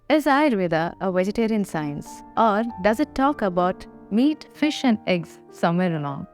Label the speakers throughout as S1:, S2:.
S1: Is Ayurveda a vegetarian science, or does it talk about meat, fish, and eggs somewhere along?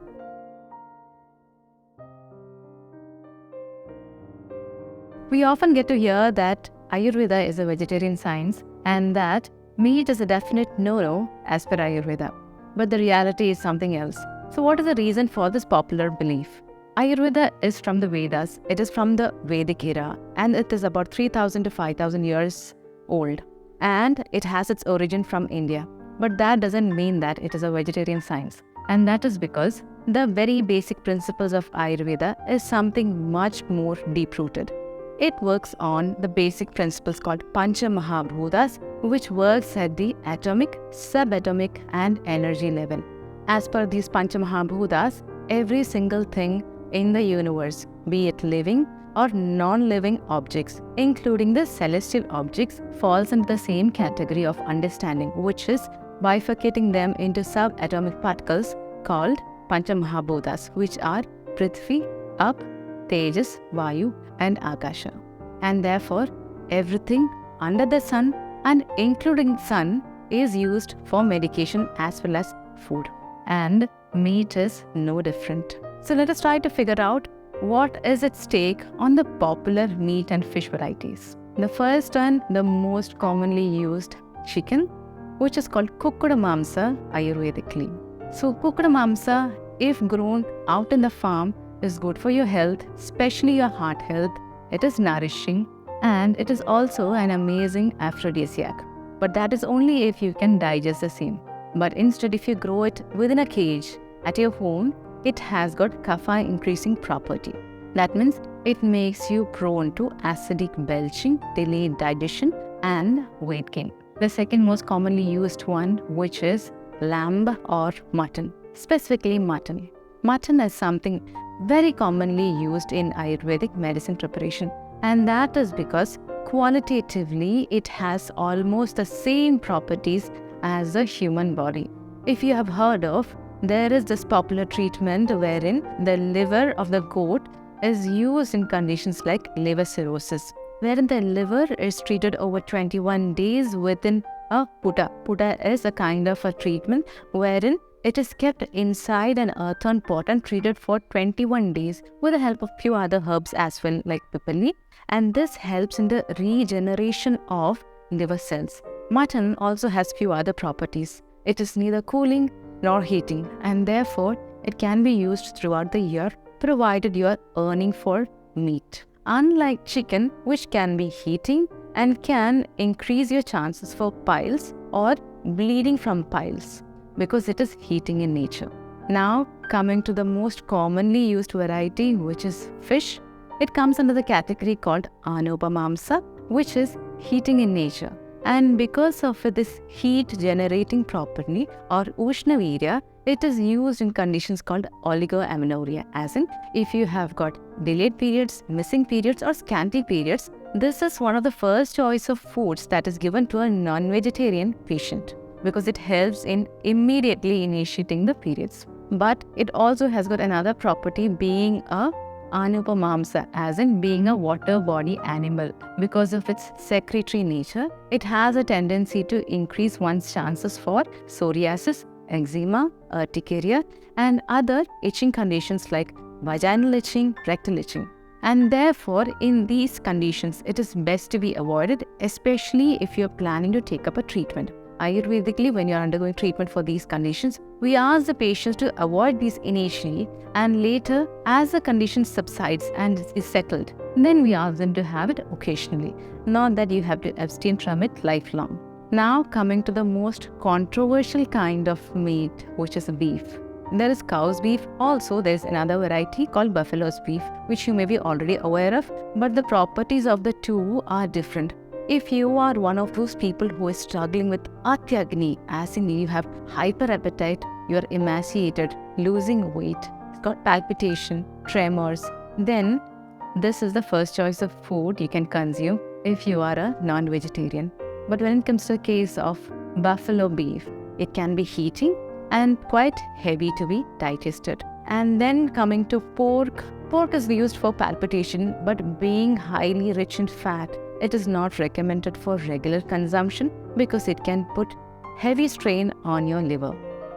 S1: We often get to hear that Ayurveda is a vegetarian science and that meat is a definite no-no as per Ayurveda. But the reality is something else. So what is the reason for this popular belief? Ayurveda is from the Vedas. It is from the Vedic era and it is about 3000 to 5000 years old. And it has its origin from India. But that doesn't mean that it is a vegetarian science. And that is because the very basic principles of Ayurveda is something much more deep-rooted. It works on the basic principles called Panchamahabhutas, which works at the atomic, subatomic, and energy level. As per these Panchamahabhutas, every single thing in the universe, be it living or non-living objects, including the celestial objects, falls into the same category of understanding, which is bifurcating them into subatomic particles called Panchamahabhutas, which are Prithvi, Up, Tejas, Vayu, and Akasha. And therefore, everything under the sun and including sun is used for medication as well as food. And meat is no different. So let us try to figure out what is its take on the popular meat and fish varieties. The first and the most commonly used, chicken, which is called cooked mamsa Ayurvedically. So cooked mamsa, if grown out in the farm, is good for your health, especially your heart health. It is nourishing and it is also an amazing aphrodisiac. But that is only if you can digest the same. But instead, if you grow it within a cage at your home, it has got kapha increasing property. That means it makes you prone to acidic belching, delayed digestion, and weight gain. The second most commonly used one, which is lamb or mutton, specifically mutton. Mutton is something very commonly used in Ayurvedic medicine preparation, and that is because qualitatively it has almost the same properties as the human body. If you have heard of, there is this popular treatment wherein the liver of the goat is used in conditions like liver cirrhosis, wherein the liver is treated over 21 days within a putta. Putta is a kind of a treatment wherein it is kept inside an earthen pot and treated for 21 days with the help of few other herbs as well, like pipali, and this helps in the regeneration of liver cells. Mutton also has few other properties. It is neither cooling nor heating, and therefore it can be used throughout the year provided you are earning for meat. Unlike chicken, which can be heating and can increase your chances for piles or bleeding from piles, because it is heating in nature. Now, coming to the most commonly used variety, which is fish, it comes under the category called Anupamamsa, which is heating in nature. And because of this heat generating property or Ushnavirya, it is used in conditions called oligoamenorrhea, as in if you have got delayed periods, missing periods, or scanty periods, this is one of the first choice of foods that is given to a non-vegetarian patient, because it helps in immediately initiating the periods. But it also has got another property, being a Anupamamsa, as in being a water body animal. Because of its secretory nature, it has a tendency to increase one's chances for psoriasis, eczema, urticaria, and other itching conditions like vaginal itching, rectal itching. And therefore, in these conditions, it is best to be avoided, especially if you're planning to take up a treatment. Ayurvedically, when you're undergoing treatment for these conditions, we ask the patients to avoid these initially, and later, as the condition subsides and is settled, then we ask them to have it occasionally, not that you have to abstain from it lifelong. Now, coming to the most controversial kind of meat, which is beef. There is cow's beef. Also, there is another variety called buffalo's beef, which you may be already aware of, but the properties of the two are different. If you are one of those people who is struggling with atyagni, as in you have hyper appetite, you are emaciated, losing weight, it's got palpitation, tremors, then this is the first choice of food you can consume if you are a non-vegetarian. But when it comes to the case of buffalo beef, it can be heating and quite heavy to be digested. And then coming to pork, pork is used for palpitation, but being highly rich in fat, it is not recommended for regular consumption because it can put heavy strain on your liver.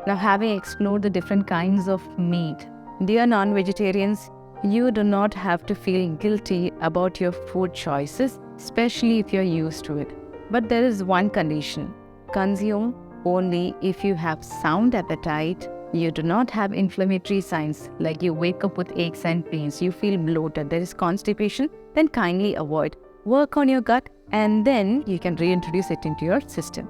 S1: Now, having explored the different kinds of meat, dear non-vegetarians, you do not have to feel guilty about your food choices, especially if you're used to it. But there is one condition: consume only if you have sound appetite, you do not have inflammatory signs like you wake up with aches and pains, you feel bloated, there is constipation, then kindly avoid. Work on your gut and then you can reintroduce it into your system.